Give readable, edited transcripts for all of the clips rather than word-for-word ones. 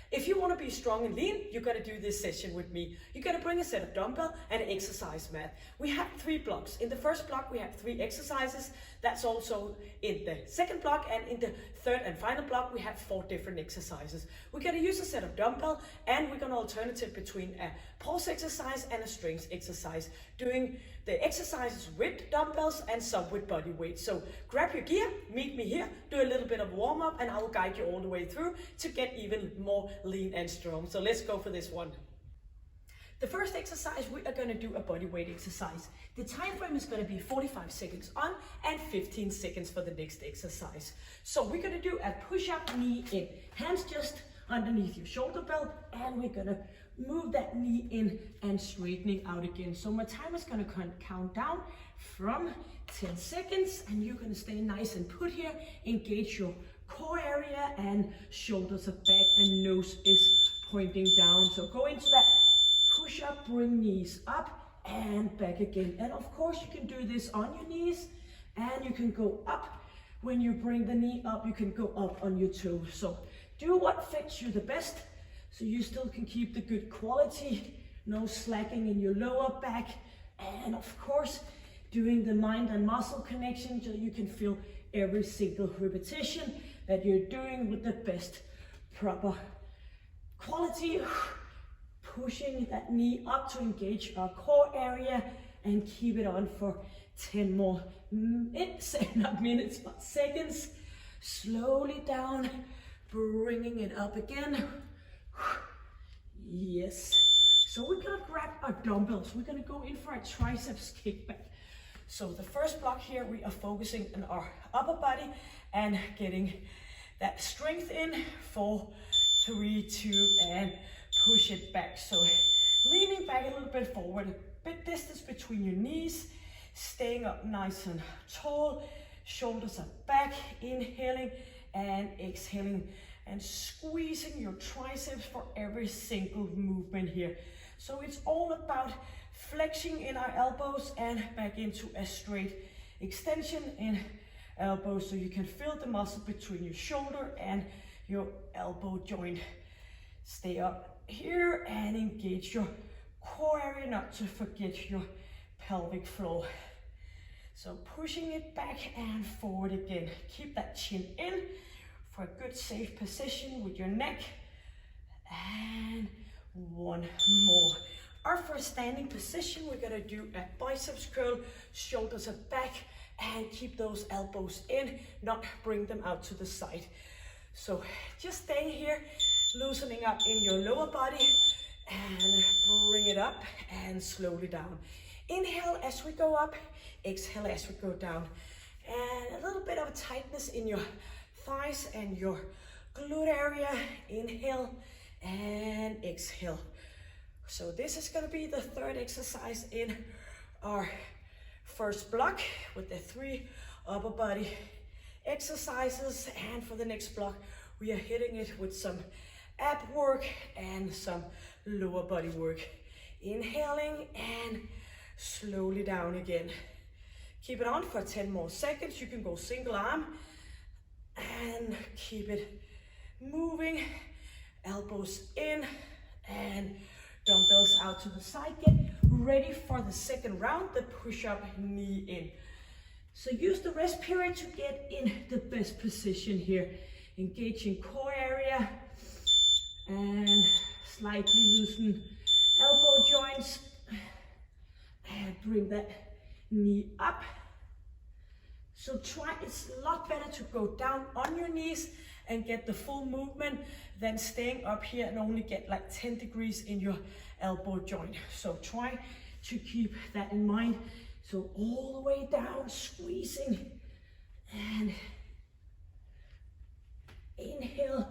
If you want to be strong and lean, you're going to do this session with me. You're going to bring a set of dumbbell and an exercise mat. We have 3 blocks. In the first block, we have 3 exercises. That's also in the second block, and in the third and final block, we have 4 different exercises. We're going to use a set of dumbbell, and we're going to alternate between a pulse exercise and a strength exercise, doing the exercises with dumbbells and some with body weight. So grab your gear, meet me here, do a little bit of warm up, and I will guide you all the way through to get even more lean and strong. So let's go for this one. The first exercise, we are going to do a body weight exercise. The time frame is going to be 45 seconds on and 15 seconds for the next exercise. So we're going to do a push-up, knee in, hands just underneath your shoulder belt, and we're going to move that knee in and straightening out again. So my timer is going to count down from 10 seconds, and you're going to stay nice and put here. Engage your core area, and shoulders are back and nose is pointing down. So go into that push up, bring knees up and back again. And of course you can do this on your knees, and you can go up. When you bring the knee up, you can go up on your toes. So do what fits you the best, so you still can keep the good quality, no slacking in your lower back, and of course doing the mind and muscle connection so you can feel every single repetition that you're doing with the best proper quality. Pushing that knee up to engage our core area and keep it on for 10 more minutes, not minutes, but seconds. Slowly down, bringing it up again. Yes. So we're gonna grab our dumbbells. We're gonna go in for a triceps kickback. So the first block here, we are focusing on our upper body and getting that strength in. 4, 3, 2, and push it back. So leaning back a little bit forward, a bit distance between your knees, staying up nice and tall, shoulders are back, inhaling and exhaling, and squeezing your triceps for every single movement here. So it's all about flexing in our elbows and back into a straight extension in elbows, so you can feel the muscle between your shoulder and your elbow joint. Stay up here and engage your core area, not to forget your pelvic floor. So pushing it back and forward again. Keep that chin in for a good safe position with your neck. And one more. Our first standing position, we're gonna do a biceps curl. Shoulders are back, and keep those elbows in, not bring them out to the side. So just staying here, loosening up in your lower body, and bring it up and slowly down. Inhale as we go up, exhale as we go down. And a little bit of a tightness in your thighs and your glute area. Inhale and exhale. So this is gonna be the third exercise in our first block with the 3 upper body exercises, and for the next block we are hitting it with some ab work and some lower body work. Inhaling and slowly down again. Keep it on for 10 more seconds. You can go single arm and keep it moving. Elbows in and dumbbells out to the side. Get ready for the second round, the push-up knee in. So use the rest period to get in the best position here. Engaging core area and slightly loosen elbow joints, and bring that knee up. So it's a lot better to go down on your knees and get the full movement than staying up here and only get like 10 degrees in your elbow joint. So try to keep that in mind. So all the way down, squeezing, and inhale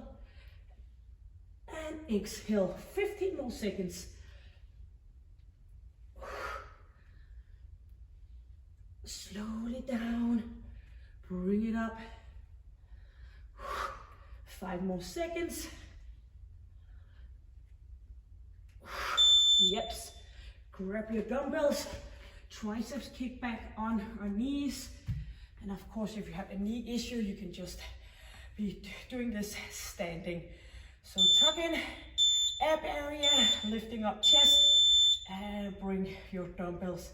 and exhale. 15 more seconds. Slowly down, bring it up. 5 more seconds. Yep. Grab your dumbbells. Triceps kickback on our knees. And of course, if you have a knee issue, you can just be doing this standing. So tuck in ab area, lifting up chest, and bring your dumbbells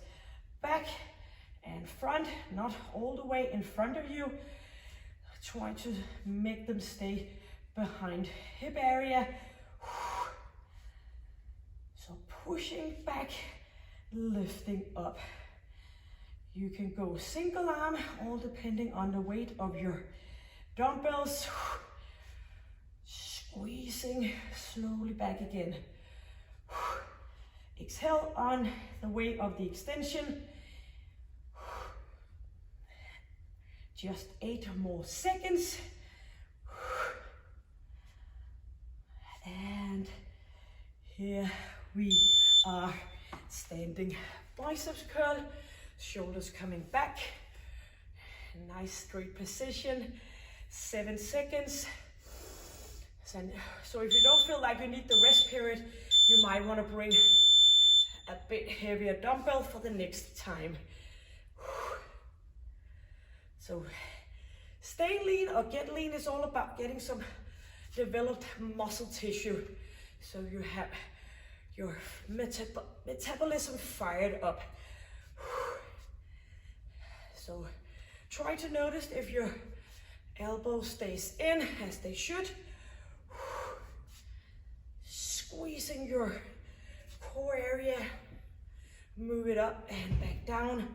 back and front, not all the way in front of you. Try to make them stay behind hip area. So pushing back, lifting up. You can go single arm, all depending on the weight of your dumbbells. Squeezing slowly back again. Exhale on the way of the extension. Just 8 more seconds. And here we are standing biceps curl, shoulders coming back. Nice straight position. 7 seconds. So if you don't feel like you need the rest period, you might want to bring a bit heavier dumbbell for the next time. So stay lean or get lean is all about getting some developed muscle tissue, so you have your metabolism fired up. So try to notice if your elbow stays in as they should. Squeezing your core area, move it up and back down.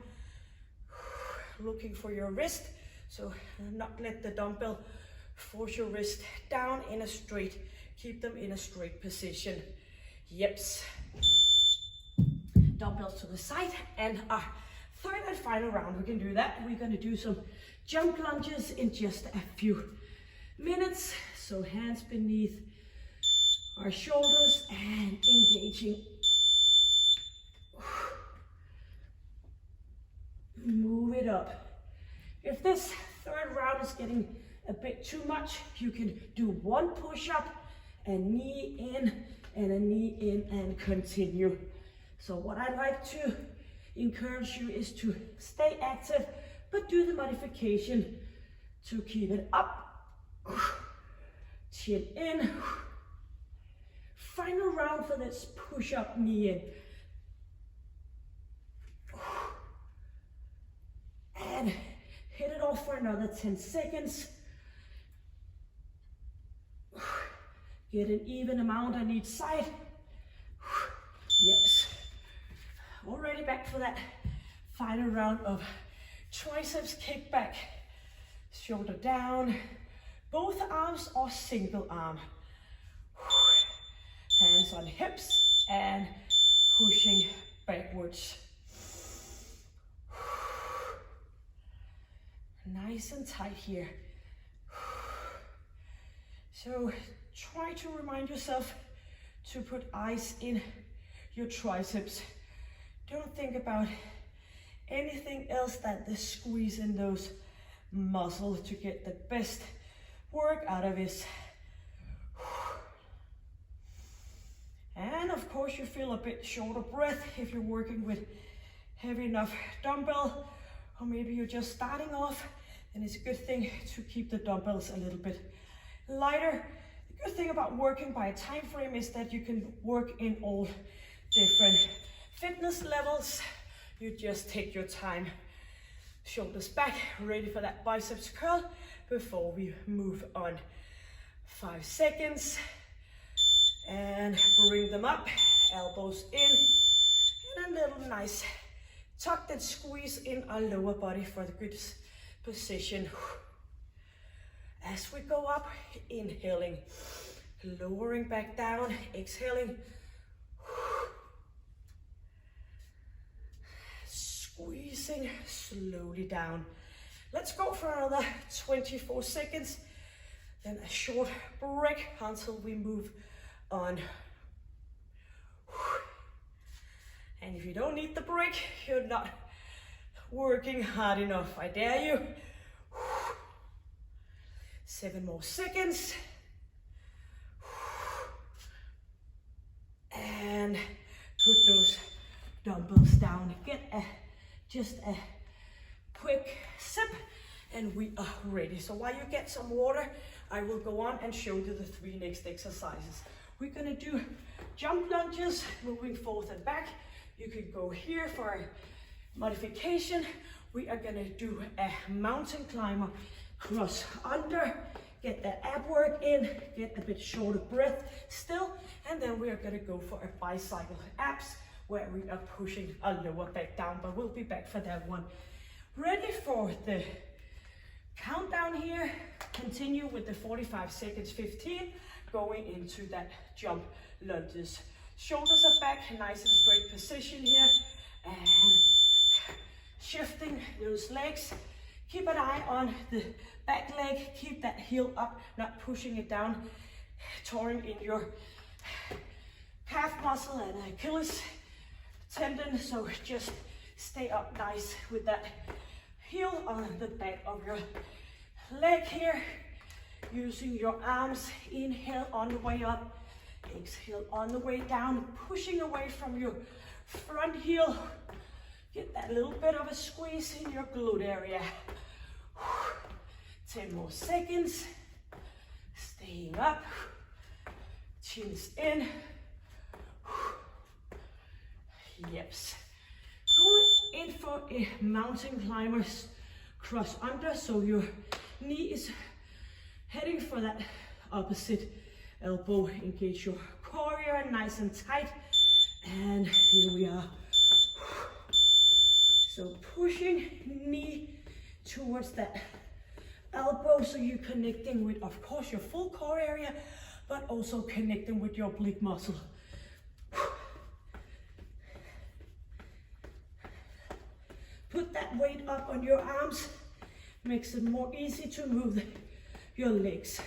Looking for your wrist, so not let the dumbbell force your wrist down in a straight, keep them in a straight position. Yeps. Dumbbells to the side, and our third and final round, we can do that. We're gonna do some jump lunges in just a few minutes. So hands beneath our shoulders and engaging. Move it up. If this third round is getting a bit too much, you can do one push-up, a knee in, and a knee in, and continue. So what I'd like to encourage you is to stay active, but do the modification to keep it up. Chin in. Final round for this push-up, knee in. And hit it off for another 10 seconds. Get an even amount on each side. Yes. Already back for that final round of triceps kickback. Shoulder down. Both arms or single arm. Hands on hips and pushing backwards. Nice and tight here. So try to remind yourself to put eyes in your triceps. Don't think about anything else than the squeeze in those muscles to get the best work out of this. And of course you feel a bit short of breath if you're working with heavy enough dumbbell, or maybe you're just starting off, then it's a good thing to keep the dumbbells a little bit lighter. The good thing about working by a time frame is that you can work in all different fitness levels. You just take your time. Shoulders back, ready for that biceps curl before we move on. 5 seconds. And bring them up, elbows in, and a little nice tuck and squeeze in our lower body for the good position. As we go up, inhaling, lowering back down, exhaling. Squeezing slowly down. Let's go for another 24 seconds, then a short break until we move on. And if you don't need the break, you're not working hard enough, I dare you. 7 more seconds. And put those dumbbells down. Get just a quick sip and we are ready. So while you get some water, I will go on and show you the 3 next exercises. We're gonna do jump lunges, moving forth and back. You could go here for a modification. We are gonna do a mountain climber, cross under, get that ab work in, get a bit shorter breath still, and then we are gonna go for a bicycle abs, where we are pushing our lower back down, but we'll be back for that one. Ready for the countdown here. Continue with the 45 seconds, 15, going into that jump lunges. Shoulders are back, nice and straight position here, and shifting those legs. Keep an eye on the back leg, keep that heel up, not pushing it down, tearing in your calf muscle and Achilles tendon, so just stay up nice with that heel on the back of your leg here, using your arms. Inhale on the way up, exhale on the way down, pushing away from your front heel. Get that little bit of a squeeze in your glute area. 10 more seconds. Staying up, chins in. Yes. Going in for a mountain climbers cross under, so your knee is heading for that opposite elbow. Engage your core here, nice and tight. And here we are. So pushing knee towards that elbow, so you're connecting with, of course, your full core area, but also connecting with your oblique muscle. Put that weight up on your arms, makes it more easy to move your legs.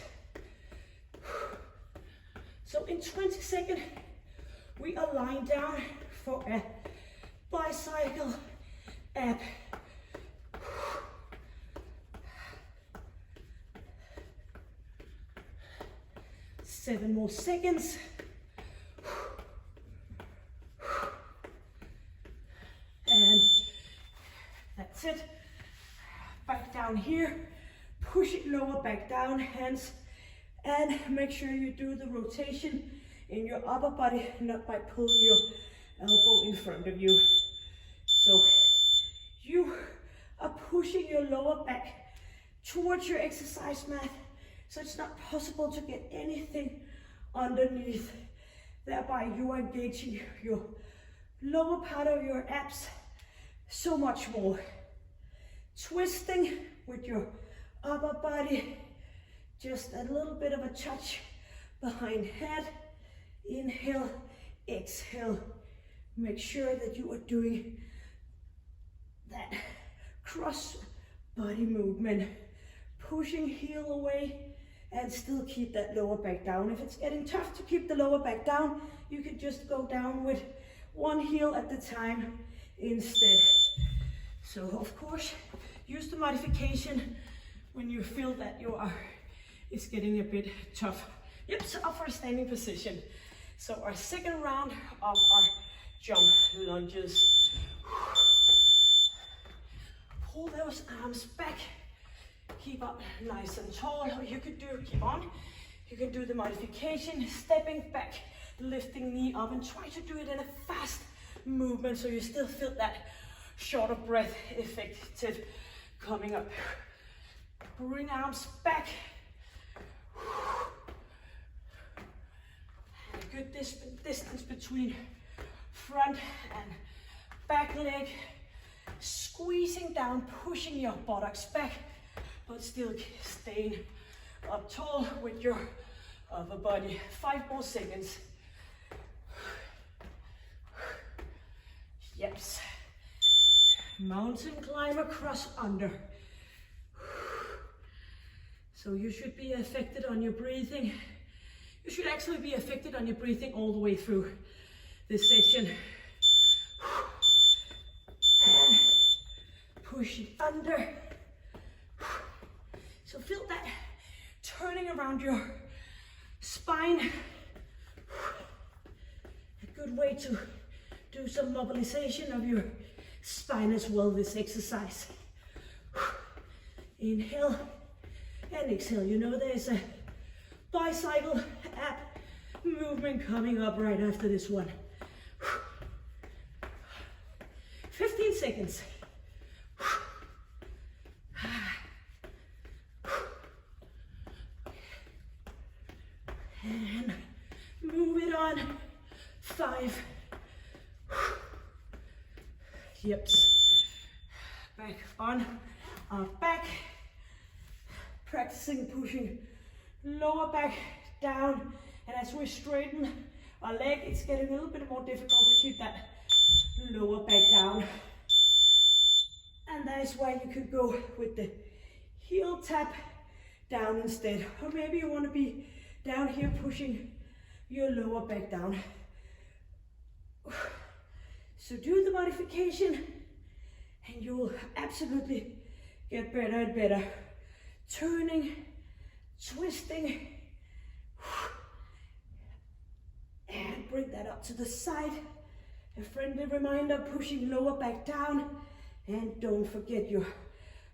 So in 20 seconds, we are lying down for a bicycle ab. 7 more seconds. And that's it. Back down here. Push it lower back down, hands. And make sure you do the rotation in your upper body, not by pulling your elbow in front of you. So you are pushing your lower back towards your exercise mat, so it's not possible to get anything underneath. Thereby you are engaging your lower part of your abs so much more. Twisting with your upper body, just a little bit of a touch behind head. Inhale, exhale. Make sure that you are doing that cross body movement, pushing heel away and still keep that lower back down. If it's getting tough to keep the lower back down, you can just go down with one heel at the time instead. So of course, use the modification when you feel that it's getting a bit tough. Yep, so up for a standing position. So our second round of our jump lunges. Pull those arms back. Keep up nice and tall. You could you can do the modification, stepping back, lifting knee up, and try to do it in a fast movement so you still feel that shorter breath effective coming up. Bring arms back. And a good distance between front and back leg. Squeezing down, pushing your buttocks back, but still staying up tall with your upper body. 5 more seconds. Yes. Mountain climber cross under. So you should be affected on your breathing. You should actually be affected on your breathing all the way through this session. And push it under. So feel that turning around your spine. A good way to do some mobilization of your spine as well, this exercise. Inhale and exhale. You know there's a bicycle ab movement coming up right after this one. 15 seconds. And move it on. 5. Yep. Back on our back. Practicing pushing lower back down. And as we straighten our leg, it's getting a little bit more difficult to keep that lower back down. And that is why you could go with the heel tap down instead. Or maybe you want to be down here pushing your lower back down. So do the modification and you will absolutely get better and better. Turning, twisting, and bring that up to the side. A friendly reminder, pushing lower back down. And don't forget your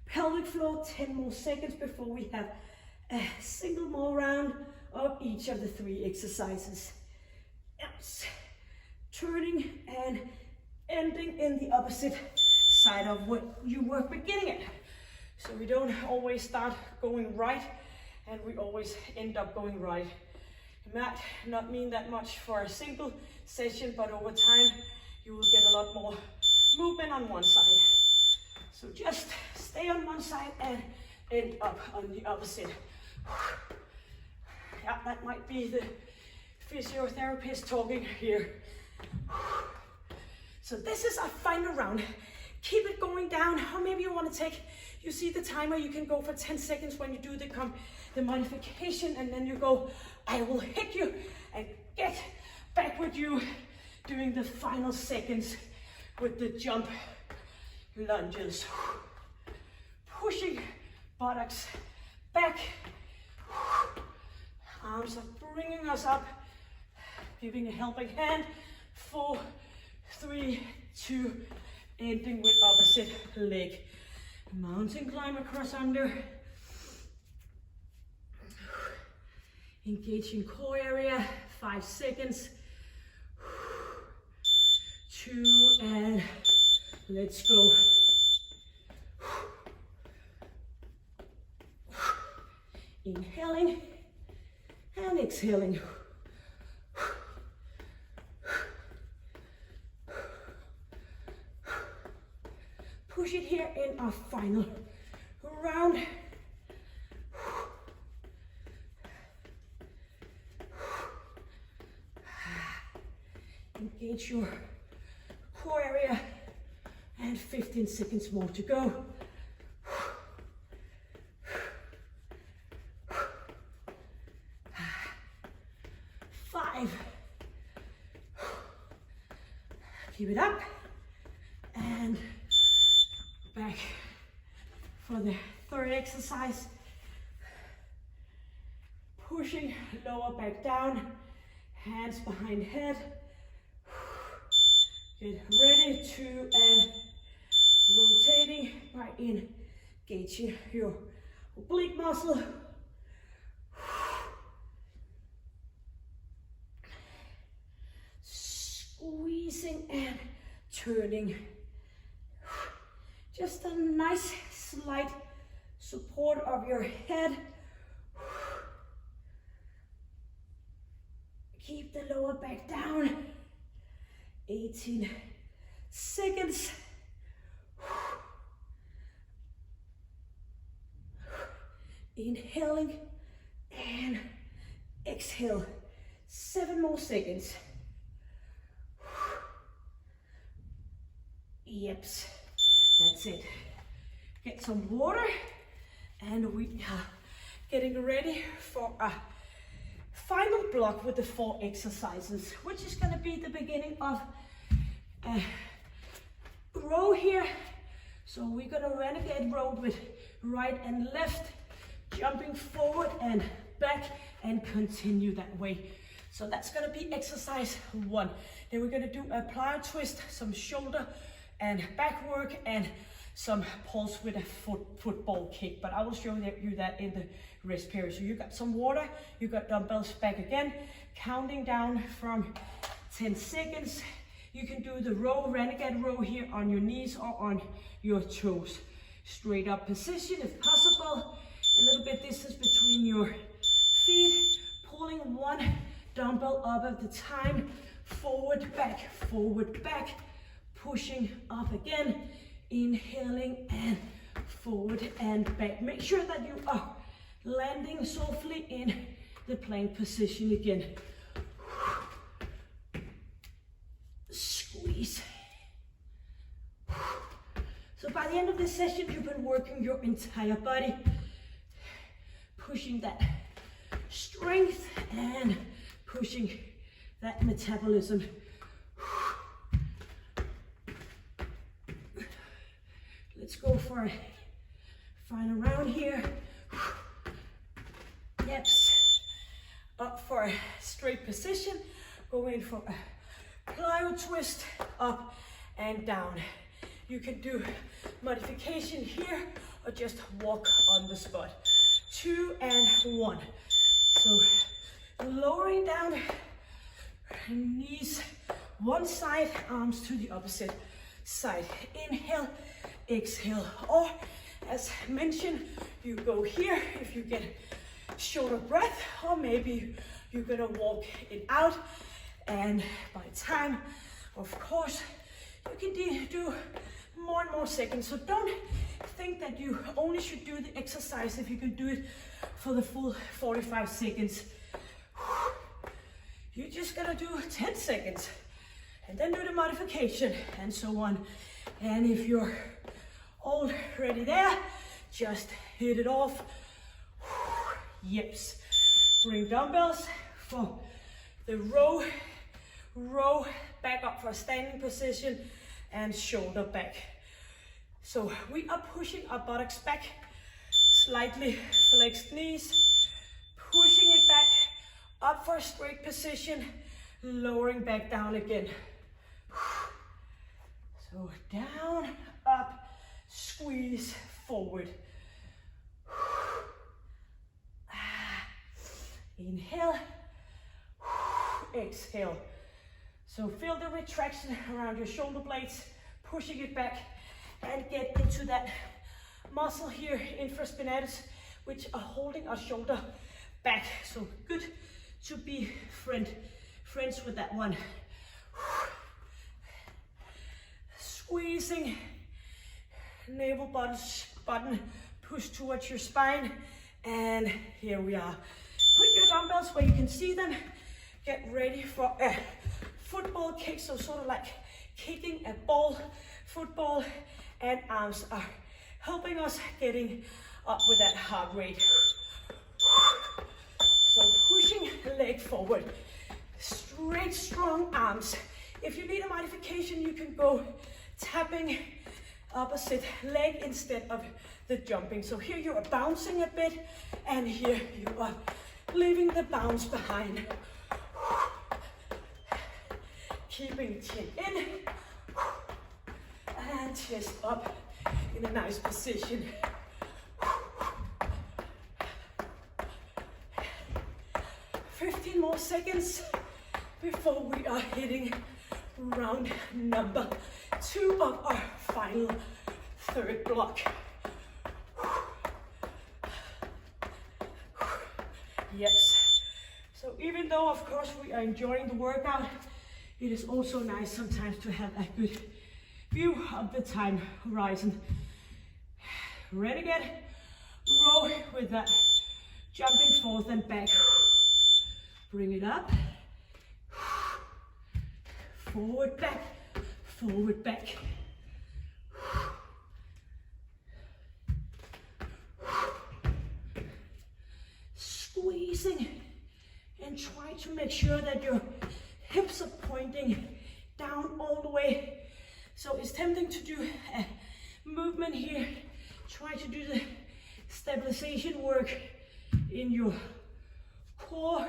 pelvic floor. 10 more seconds before we have a single more round of each of the 3 exercises. Yes. Turning and ending in the opposite side of what you were beginning at. So we don't always start going right and we always end up going right. It might not mean that much for a single session, but over time you will get a lot more movement on one side. So just stay on one side and end up on the opposite. Yeah, that might be the physiotherapist talking here. So this is our final round. Keep it going down. Or maybe you want to take, you see the timer, you can go for 10 seconds when you do the modification, and then you go, I will hit you and get back with you doing the final seconds with the jump lunges. Pushing buttocks back. Arms are bringing us up. Giving a helping hand. 4, 3, 2, ending with opposite leg. Mountain climb across under. Engaging core area. 5 seconds. 2, and let's go. Inhaling and exhaling. Push it here in our final round. Engage your core area and 15 seconds more to go. 5. Keep it up and back for the 3rd exercise. Pushing lower back down, hands behind head. Get ready to and rotating by engaging your oblique muscle. Squeezing and turning. Just a nice slight support of your head. Keep the lower back down. 18 seconds. Inhaling and exhale. 7 more seconds. Yep, that's it. Get some water and we are getting ready for a final block with the 4 exercises, which is going to be the beginning of a row here. So we're going to renegade row with right and left, jumping forward and back and continue that way. So that's going to be exercise 1. Then we're going to do a plyo twist, some shoulder and back work and some pulse with a football kick, but I will show you that in the rest period. So you got some water, you got dumbbells back again, counting down from 10 seconds. You can do the row, renegade row here on your knees or on your toes. Straight up position if possible. A little bit distance between your feet. Pulling one dumbbell up at a time. Forward, back, pushing up again, inhaling and forward and back. Make sure that you are landing softly in the plank position again. Squeeze. So by the end of this session, you've been working your entire body, pushing that strength and pushing that metabolism. Let's go for a final round here. Yep. Up for a straight position. Go in for a plyo twist, up and down. You can do modification here or just walk on the spot. 2 and 1. So lowering down, knees one side, arms to the opposite side. Inhale, exhale, or as mentioned, you go here if you get short of breath, or maybe you're gonna walk it out, and by time, of course, you can do more and more seconds. So don't think that you only should do the exercise if you can do it for the full 45 seconds. You're just gonna do 10 seconds and then do the modification and so on. And if you're already there, just hit it off. Yips. Bring dumbbells for the row back up for a standing position and shoulder back. So we are pushing our buttocks back, slightly flexed knees, pushing it back, up for a straight position, lowering back down again. So down, up, squeeze, forward. Inhale, exhale. So feel the retraction around your shoulder blades, pushing it back and get into that muscle here, infraspinatus, which are holding our shoulder back. So good to be friends with that one. Squeezing, navel button push towards your spine, and here we are. Put your dumbbells where you can see them. Get ready for a football kick, so sort of like kicking a ball, football, and arms are helping us getting up with that heart rate. So pushing leg forward, straight, strong arms. If you need a modification, you can go tapping opposite leg instead of the jumping. So here you are bouncing a bit, and here you are leaving the bounce behind. Keeping chin in and chest up in a nice position. 15 more seconds before we are hitting round number 2 of our final third block. Yes. So even though, of course, we are enjoying the workout, it is also nice sometimes to have a good view of the time horizon. Renegade row with that jumping forth and back. Bring it up. Forward, back, forward, back. Squeezing and try to make sure that your hips are pointing down all the way. So it's tempting to do a movement here. Try to do the stabilization work in your core.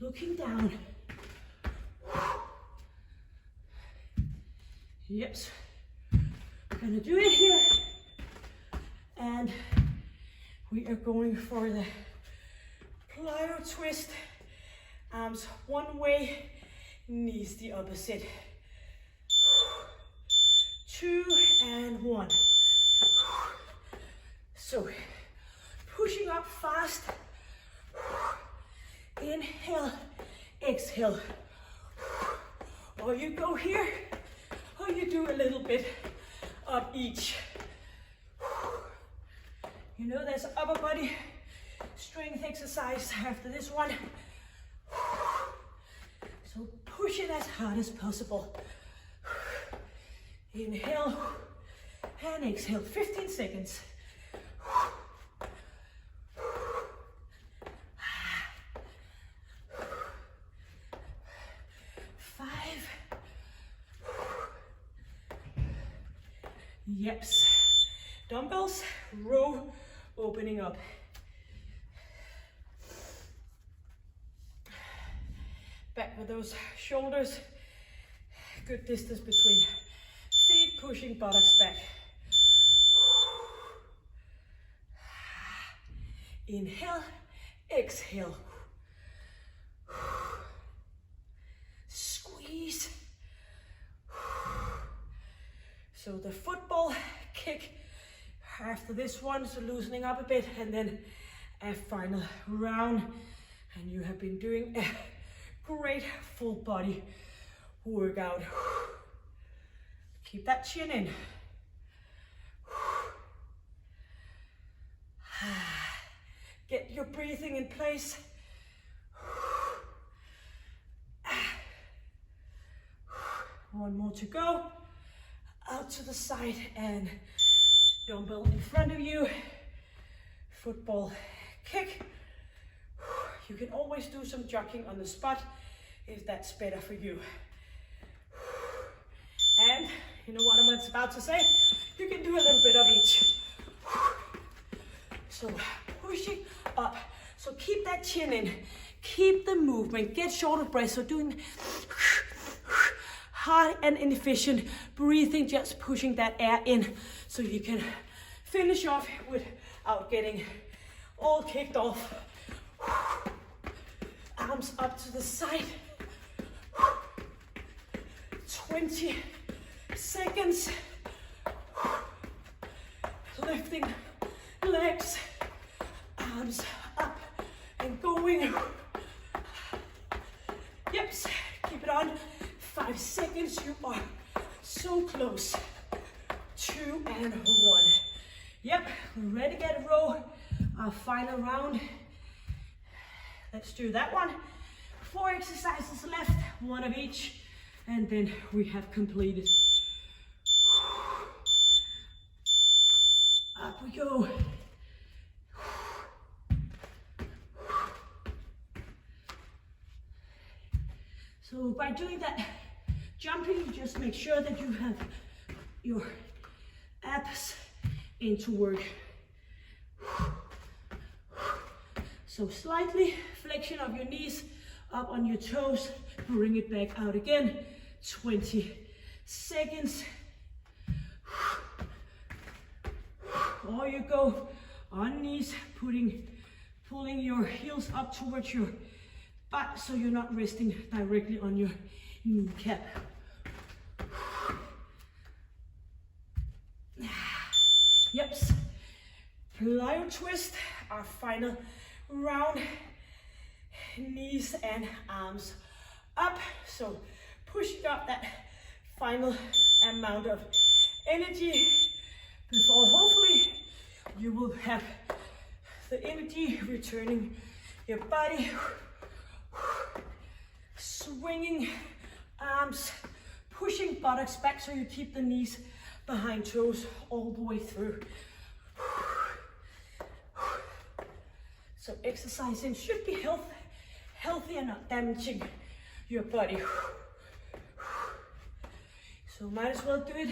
Looking down. Yes. We're gonna do it here. And we are going for the plyo twist. Arms one way, knees the opposite. 2 and 1. So, pushing up fast. Inhale, exhale. Or you go here, or you do a little bit of each. You know there's upper body strength exercise after this one. So push it as hard as possible. Inhale and exhale, 15 seconds. 5. Yeps. Dumbbells, row, opening up. Back with those shoulders. Good distance between feet, pushing buttocks back. Inhale, exhale. Squeeze. So the football kick after this one, so loosening up a bit, and then a final round. And you have been doing a great full body workout. Keep that chin in. Get your breathing in place. One more to go. Out to the side and dumbbell in front of you. Football kick. You can always do some jogging on the spot if that's better for you. And you know what I'm about to say? You can do a little bit of each. So pushing up. So keep that chin in. Keep the movement. Get short of breath. So doing hard and inefficient breathing, just pushing that air in so you can finish off without getting all kicked off. Arms up to the side. 20 seconds. Lifting legs, arms up and going. Yep, keep it on. 5 seconds, you are so close. 2 and 1. Yep, we're ready to get a row. Our final round. Let's do that one. 4 exercises left, 1 of each, and then we have completed. Up we go. So by doing that jumping, you just make sure that you have your abs into work. So slightly flexion of your knees up on your toes, bring it back out again. 20 seconds. Or you go on knees, pulling your heels up towards your butt so you're not resting directly on your kneecap. Yep. Plyo twist, our final round. Knees and arms up. So pushing up that final amount of energy before hopefully you will have the energy returning your body. Swinging arms, pushing buttocks back so you keep the knees behind toes all the way through. So exercising should be healthy and not damaging your body. So might as well do it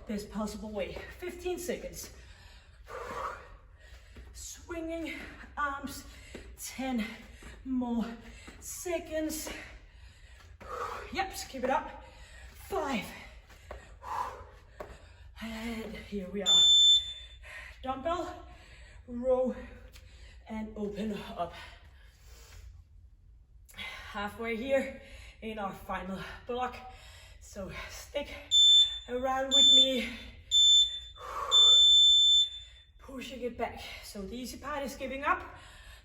best possible way. 15 seconds. Swinging arms, 10 more seconds. Yep, just keep it up. 5, And here we are. Dumbbell, row, and open up. Halfway here in our final block. So stick around with me. Pushing it back. So the easy part is giving up.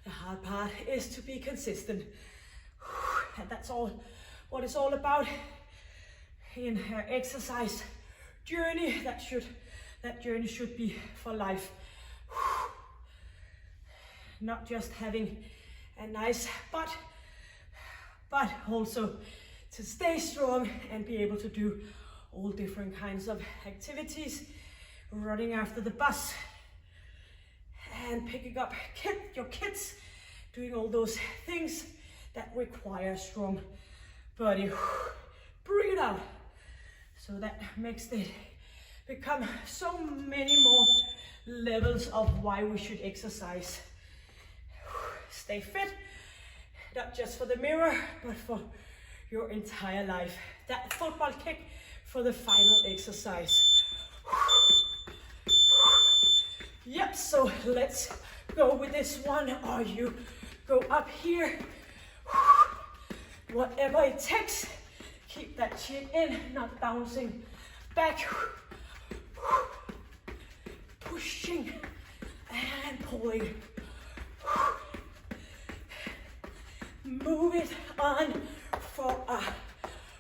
The hard part is to be consistent. And that's all what it's all about in our exercise journey. That journey should be for life. Not just having a nice butt, but also to stay strong and be able to do all different kinds of activities, running after the bus and picking up your kids, doing all those things that require a strong body. Bring it out. So that makes it become so many more levels of why we should exercise. Stay fit, not just for the mirror, but for your entire life. That football kick for the final exercise. Yep, so let's go with this one. Or you go up here. Whatever it takes. Keep that chin in, not bouncing back. Pushing and pulling. Move it on for a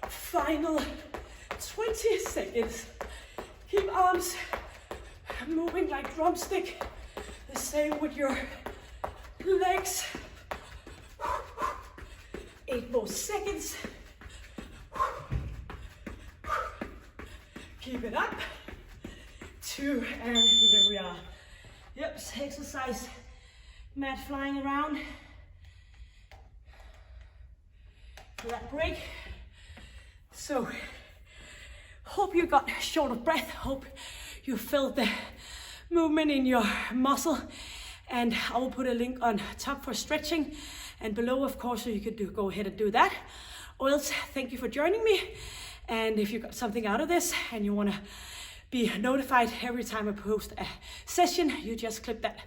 final 20 seconds. Keep arms moving like drumstick. The same with your legs. 8 more seconds. Keep it up. 2, and here we are. Yep, exercise mat flying around. For that break. So, hope you got short of breath. Hope you felt the movement in your muscle. And I will put a link on top for stretching and below, of course, so you could go ahead and do that. Or else, thank you for joining me. And if you got something out of this and you want to be notified every time I post a session, you just click that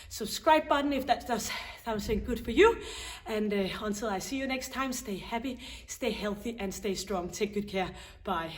subscribe button if that does something good for you. And until I see you next time, stay happy, stay healthy, and stay strong. Take good care. Bye.